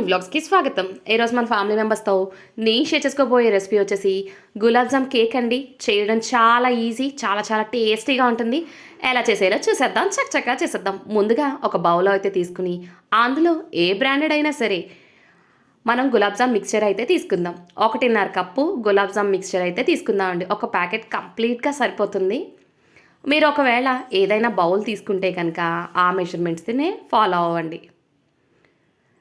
వ్లాగ్స్కి స్వాగతం. ఈరోజు మన ఫ్యామిలీ మెంబర్స్తో నేను షేర్ చేసుకోబోయే రెసిపీ వచ్చేసి గులాబ్ జామ్ కేక్ అండి. చేయడం చాలా ఈజీ, చాలా చాలా టేస్టీగా ఉంటుంది. ఎలా చేసేలా చూసేద్దాం, చక్కగా చేసేద్దాం. ముందుగా ఒక బౌల్లో అయితే తీసుకుని అందులో ఏ బ్రాండెడ్ అయినా సరే మనం గులాబ్ జామ్ మిక్చర్ అయితే తీసుకుందాం. 1.5 కప్పు గులాబ్ జామ్ మిక్చర్ అయితే తీసుకుందాం అండి. ఒక ప్యాకెట్ కంప్లీట్గా సరిపోతుంది. మీరు ఒకవేళ ఏదైనా బౌల్ తీసుకుంటే కనుక ఆ మెజర్మెంట్స్ని ఫాలో అవ్వండి.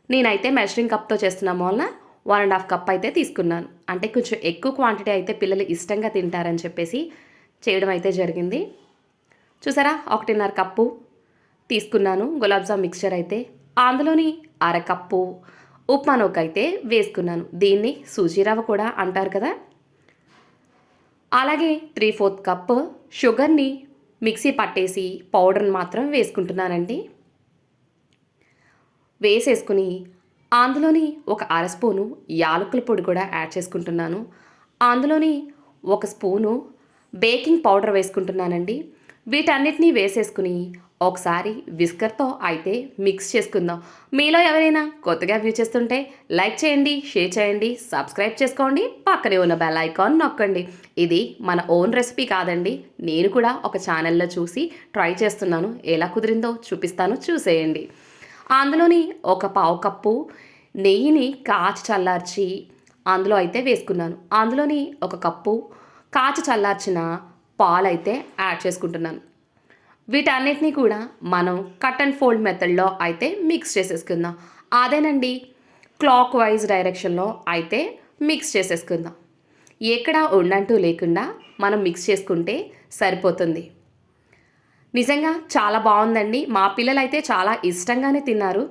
నేనైతే మెజరింగ్ కప్తో చేస్తున్న వలన 1.5 కప్ అయితే తీసుకున్నాను. అంటే కొంచెం ఎక్కువ క్వాంటిటీ అయితే పిల్లలు ఇష్టంగా తింటారని చెప్పేసి చేయడం అయితే జరిగింది. చూసారా, 1.5 కప్పు తీసుకున్నాను గులాబ్ జామ్ మిక్చర్ అయితే. అందులోని 1/2 కప్పు ఉప్మా నూక అయితే వేసుకున్నాను. దీన్ని సూజీ రవ్వ కూడా అంటారు కదా. అలాగే 3/4 కప్పు షుగర్ని మిక్సీ పట్టేసి పౌడర్ని మాత్రం వేసుకుంటున్నానండి. వేసేసుకుని అందులోని ఒక 1/2 స్పూను యాలకుల పొడి కూడా యాడ్ చేసుకుంటున్నాను. అందులోని 1 స్పూను బేకింగ్ పౌడర్ వేసుకుంటున్నానండి. వీటన్నిటినీ వేసేసుకుని ఒకసారి విస్కర్తో అయితే మిక్స్ చేసుకుందాం. మీలో ఎవరైనా కొత్తగా వ్యూ చేస్తుంటే లైక్ చేయండి, షేర్ చేయండి, సబ్స్క్రైబ్ చేసుకోండి, పక్కనే ఉన్న బెల్ ఐకాన్ నొక్కండి. ఇది మన ఓన్ రెసిపీ కాదండి, నేను కూడా ఒక ఛానల్లో చూసి ట్రై చేస్తున్నాను. ఎలా కుదిరిందో చూపిస్తాను, చూసేయండి. అందులోని ఒక 1/4 కప్పు నెయ్యిని కాచి చల్లార్చి అందులో అయితే వేసుకున్నాను. అందులోని 1 కప్పు కాచి చల్లార్చిన పాలైతే యాడ్ చేసుకుంటున్నాను. వీటన్నిటినీ కూడా మనం కట్ అండ్ ఫోల్డ్ మెథడ్లో అయితే మిక్స్ చేసేసుకుందాం. అదేనండి, క్లాక్ వైజ్ డైరెక్షన్లో అయితే మిక్స్ చేసేసుకుందాం. ఎక్కడ ఉండంటూ లేకుండా మనం మిక్స్ చేసుకుంటే సరిపోతుంది. నిజంగా చాలా బాగుందండి. మా పిల్లలైతే చాలా ఇష్టంగానే తిన్నారు.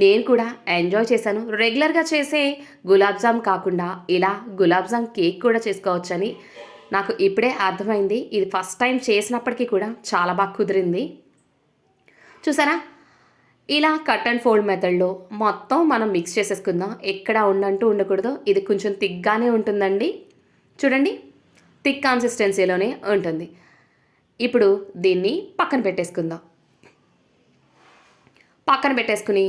నేను కూడా ఎంజాయ్ చేశాను. రెగ్యులర్గా చేసే గులాబ్ జామ్ కాకుండా ఇలా గులాబ్ జామ్ కేక్ కూడా చేసుకోవచ్చని నాకు ఇప్పుడే అర్థమైంది. ఇది ఫస్ట్ టైం చేసినప్పటికీ కూడా చాలా బాగా కుదిరింది. చూసారా, ఇలా కట్ అండ్ ఫోల్డ్ మెథడ్లో మొత్తం మనం మిక్స్ చేసేసుకుందాం. ఎక్కడ ఉండంటూ ఉండకూడదు. ఇది కొంచెం థిక్గానే ఉంటుందండి. చూడండి, థిక్ కన్సిస్టెన్సీలోనే ఉంటుంది. ఇప్పుడు దీన్ని పక్కన పెట్టేసుకుందాం. పక్కన పెట్టేసుకుని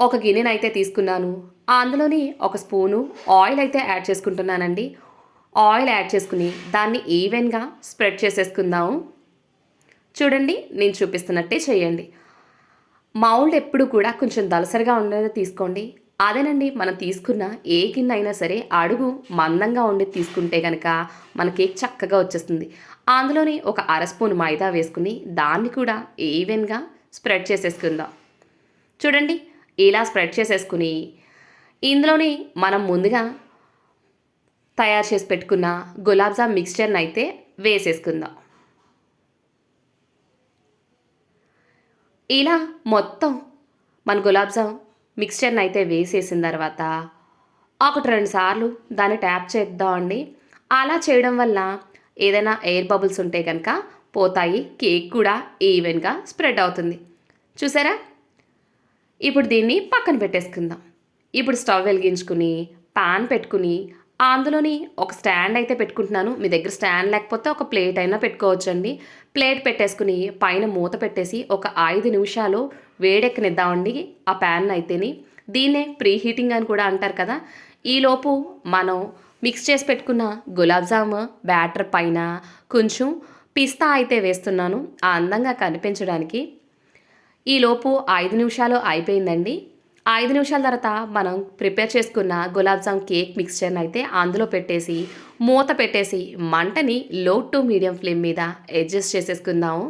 ఒక గిన్నెను అయితే తీసుకున్నాను. అందులోని 1 స్పూను ఆయిల్ అయితే యాడ్ చేసుకుంటున్నానండి. ఆయిల్ యాడ్ చేసుకుని దాన్ని ఈవెన్గా స్ప్రెడ్ చేసేసుకుందాము. చూడండి, నేను చూపిస్తున్నట్టే చేయండి. మౌల్డ్ ఎప్పుడు కూడా కొంచెం దలసరిగా ఉండేది తీసుకోండి. అదేనండి, మనం తీసుకున్న ఏ గిన్నె అయినా సరే అడుగు మందంగా ఉండి తీసుకుంటే కనుక మన కేక్ చక్కగా వచ్చేస్తుంది. అందులోని ఒక 1/2 స్పూన్ మైదా వేసుకుని దాన్ని కూడా ఈవెన్గా స్ప్రెడ్ చేసేసుకుందాం. చూడండి, ఇలా స్ప్రెడ్ చేసేసుకుని ఇందులోని మనం ముందుగా తయారు చేసి పెట్టుకున్న గులాబ్ జామ్ మిక్స్చర్ని అయితే వేసేసుకుందాం. ఇలా మొత్తం మన గులాబ్ జామ్ మిక్స్చర్ని అయితే వేసేసిన తర్వాత 1-2 సార్లు దాన్ని ట్యాప్ చేద్దామండి. అలా చేయడం వల్ల ఏదైనా ఎయిర్ బబుల్స్ ఉంటే కనుక పోతాయి. కేక్ కూడా ఈవెన్గా స్ప్రెడ్ అవుతుంది. చూసారా, ఇప్పుడు దీన్ని పక్కన పెట్టేసుకుందాం. ఇప్పుడు స్టవ్ వెలిగించుకుని పాన్ పెట్టుకుని అందులోని ఒక స్టాండ్ అయితే పెట్టుకుంటున్నాను. మీ దగ్గర స్టాండ్ లేకపోతే ఒక ప్లేట్ అయినా పెట్టుకోవచ్చండి. ప్లేట్ పెట్టేసుకుని పైన మూత పెట్టేసి ఒక 5 నిమిషాలు వేడెక్కనిద్దామండి ఆ ప్యాన్ అయితేని. దీన్నే ప్రీ హీటింగ్ అని కూడా అంటారు కదా. ఈలోపు మనం మిక్స్ చేసి పెట్టుకున్న గులాబ్ జామ్ బ్యాటర్ పైన కొంచెం పిస్తా అయితే వేస్తున్నాను అందంగా కనిపించడానికి. ఈలోపు 5 నిమిషాలు అయిపోయిందండి. 5 నిమిషాల తర్వాత మనం ప్రిపేర్ చేసుకున్న గులాబ్ జామ్ కేక్ మిక్స్చర్ని అయితే అందులో పెట్టేసి మూత పెట్టేసి మంటని లో టు మీడియం ఫ్లేమ్ మీద అడ్జస్ట్ చేసేసుకుందాము.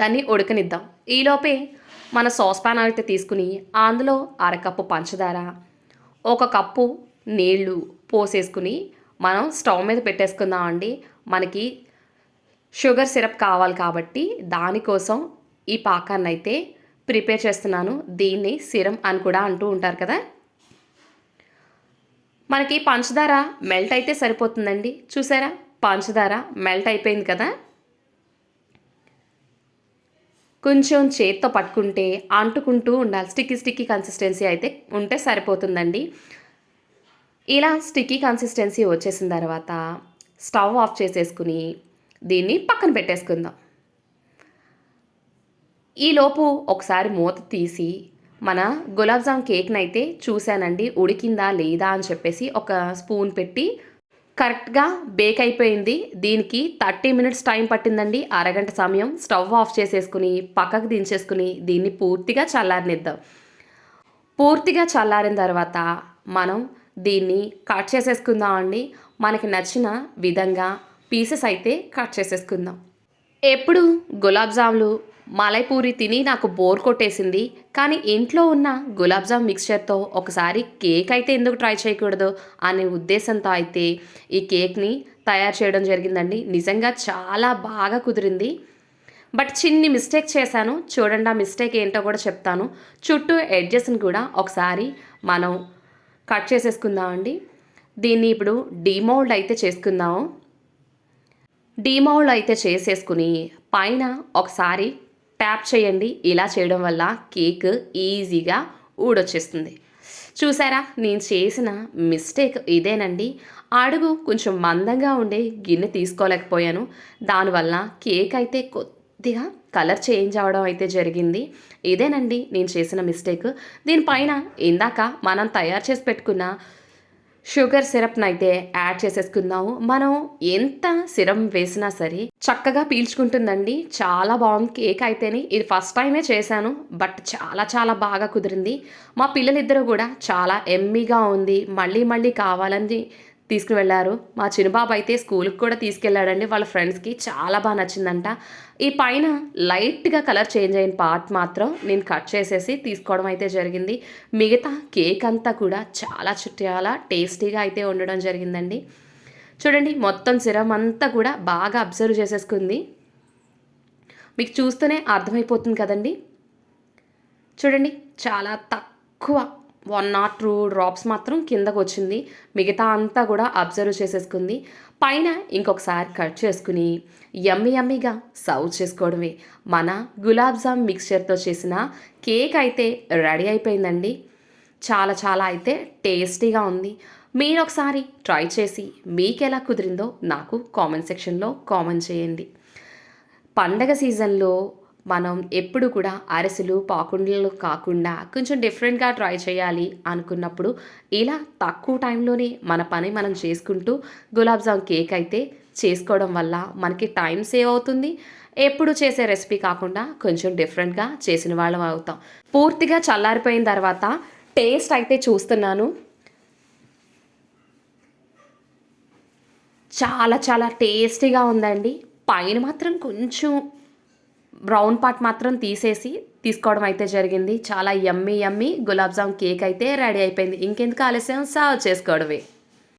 దాన్ని ఉడకనిద్దాం. ఈలోపే మన సాస్ పాన్ అయితే తీసుకుని అందులో 1/2 కప్పు పంచదార, 1 కప్పు నీళ్లు పోసేసుకుని మనం స్టవ్ మీద పెట్టేసుకుందామండి. మనకి షుగర్ సిరప్ కావాలి కాబట్టి దానికోసం ఈ పాకాన్ని అయితే ప్రిపేర్ చేస్తున్నాను. దీన్ని సిరం అని కూడా అంటూ ఉంటారు కదా. మనకి పంచదార మెల్ట్ అయితే సరిపోతుందండి. చూసారా, పంచదార మెల్ట్ అయిపోయింది కదా. కొంచెం చేత్తో పట్టుకుంటే అంటుకుంటూ ఉండాలి. స్టిక్కీ కన్సిస్టెన్సీ అయితే ఉంటే సరిపోతుందండి. ఇలా స్టిక్కీ కన్సిస్టెన్సీ వచ్చేసిన తర్వాత స్టవ్ ఆఫ్ చేసేసుకుని దీన్ని పక్కన పెట్టేసుకుందాం. ఈలోపు ఒకసారి మూత తీసి మన గులాబ్ జామ్ కేక్ని అయితే చూశానండి, ఉడికిందా లేదా అని చెప్పేసి ఒక స్పూన్ పెట్టి కరెక్ట్గా బేక్ అయిపోయింది. దీనికి 30 మినిట్స్ టైం పట్టిందండి, అరగంట సమయం. స్టవ్ ఆఫ్ చేసేసుకుని పక్కకు దించేసుకుని దీన్ని పూర్తిగా చల్లారనిద్దాం. పూర్తిగా చల్లారిన తర్వాత మనం దీన్ని కట్ చేసేసుకుందాం అండి. మనకి నచ్చిన విధంగా పీసెస్ అయితే కట్ చేసేసుకుందాం. ఎప్పుడు గులాబ్ జాములు మలైపూరి తిని నాకు బోర్ కొట్టేసింది. కానీ ఇంట్లో ఉన్న గులాబ్ జామ్ మిక్స్చర్తో ఒకసారి కేక్ అయితే ఎందుకు ట్రై చేయకూడదు అనే ఉద్దేశంతో అయితే ఈ కేక్ని తయారు చేయడం జరిగిందండి. నిజంగా చాలా బాగా కుదిరింది. బట్ చిన్ని మిస్టేక్ చేశాను. చూడండి ఆ మిస్టేక్ ఏంటో కూడా చెప్తాను. చుట్టూ ఎడ్జెస్ని కూడా ఒకసారి మనం కట్ చేసేసుకుందామండి. దీన్ని ఇప్పుడు డీమౌల్డ్ అయితే చేసుకుందాము. డీమౌల్డ్ అయితే చేసేసుకుని పైన ఒకసారి ట్యాప్ చేయండి. ఇలా చేయడం వల్ల కేక్ ఈజీగా ఊడొచ్చేస్తుంది. చూసారా, నేను చేసిన మిస్టేక్ ఇదేనండి. అడుగు కొంచెం మందంగా ఉండే గిన్నె తీసుకోలేకపోయాను. దానివల్ల కేక్ అయితే కొద్దిగా కలర్ చేంజ్ అవ్వడం అయితే జరిగింది. ఇదేనండి నేను చేసిన మిస్టేక్. దీనిపైన ఇందాక మనం తయారు చేసి పెట్టుకున్న షుగర్ సిరప్ని అయితే యాడ్ చేసేసుకుందాము. మనం ఎంత సిరప్ వేసినా సరే చక్కగా పీల్చుకుంటుందండి. చాలా బాగుంది కేక్ అయితేనే. ఇది ఫస్ట్ టైమే చేశాను, బట్ చాలా చాలా బాగా కుదిరింది. మా పిల్లలిద్దరూ కూడా చాలా ఎమ్మీగా ఉంది, మళ్ళీ మళ్ళీ కావాలని తీసుకుని వెళ్ళారు. మా చిన్నబాబు అయితే స్కూల్కి కూడా తీసుకెళ్ళాడండి, వాళ్ళ ఫ్రెండ్స్కి చాలా బాగా నచ్చిందంట. ఈ పైన లైట్గా కలర్ చేంజ్ అయిన పార్ట్ మాత్రం నేను కట్ చేసేసి తీసుకోవడం అయితే జరిగింది. మిగతా కేక్ అంతా కూడా చాలా టేస్టీగా అయితే ఉండడం జరిగిందండి. చూడండి, మొత్తం సిరప్ అంతా కూడా బాగా అబ్జర్వ్ చేసేసుకుంది. మీకు చూస్తూనే అర్థమైపోతుంది కదండి. చూడండి, చాలా తక్కువ 1 or 2 డ్రాప్స్ మాత్రం కిందకు వచ్చింది. మిగతా అంతా కూడా అబ్జర్వ్ చేసేసుకుంది. పైన ఇంకొకసారి కట్ చేసుకుని యమ్మీగా సర్వ్ చేసుకోవడమే. మన గులాబ్ జామ్ మిక్స్చర్తో చేసిన కేక్ అయితే రెడీ అయిపోయిందండి. చాలా అయితే టేస్టీగా ఉంది. మీరు ఒకసారి ట్రై చేసి మీకు ఎలా కుదిరిందో నాకు కామెంట్ సెక్షన్లో కామెంట్ చేయండి. పండగ సీజన్లో మనం ఎప్పుడు కూడా అరిసెలు పాకుండలు కాకుండా కొంచెం డిఫరెంట్గా ట్రై చేయాలి అనుకున్నప్పుడు ఇలా తక్కువ టైంలోనే మన పని మనం చేసుకుంటూ గులాబ్ జామ్ కేక్ అయితే చేసుకోవడం వల్ల మనకి టైం సేవ్ అవుతుంది. ఎప్పుడు చేసే రెసిపీ కాకుండా కొంచెం డిఫరెంట్గా చేసిన వాళ్ళం అవుతాం. పూర్తిగా చల్లారిపోయిన తర్వాత టేస్ట్ అయితే చూస్తున్నాను. చాలా టేస్టీగా ఉందండి. పైన మాత్రం కొంచెం బ్రౌన్ పార్ట్ మాత్రం తీసుకోవడం అయితే జరిగింది. చాలా యమ్మీ గులాబ్ జామ్ కేక్ అయితే రెడీ అయిపోయింది. ఇంకెందుకు ఆలస్యం, సర్వ్ చేసుకోవడమే.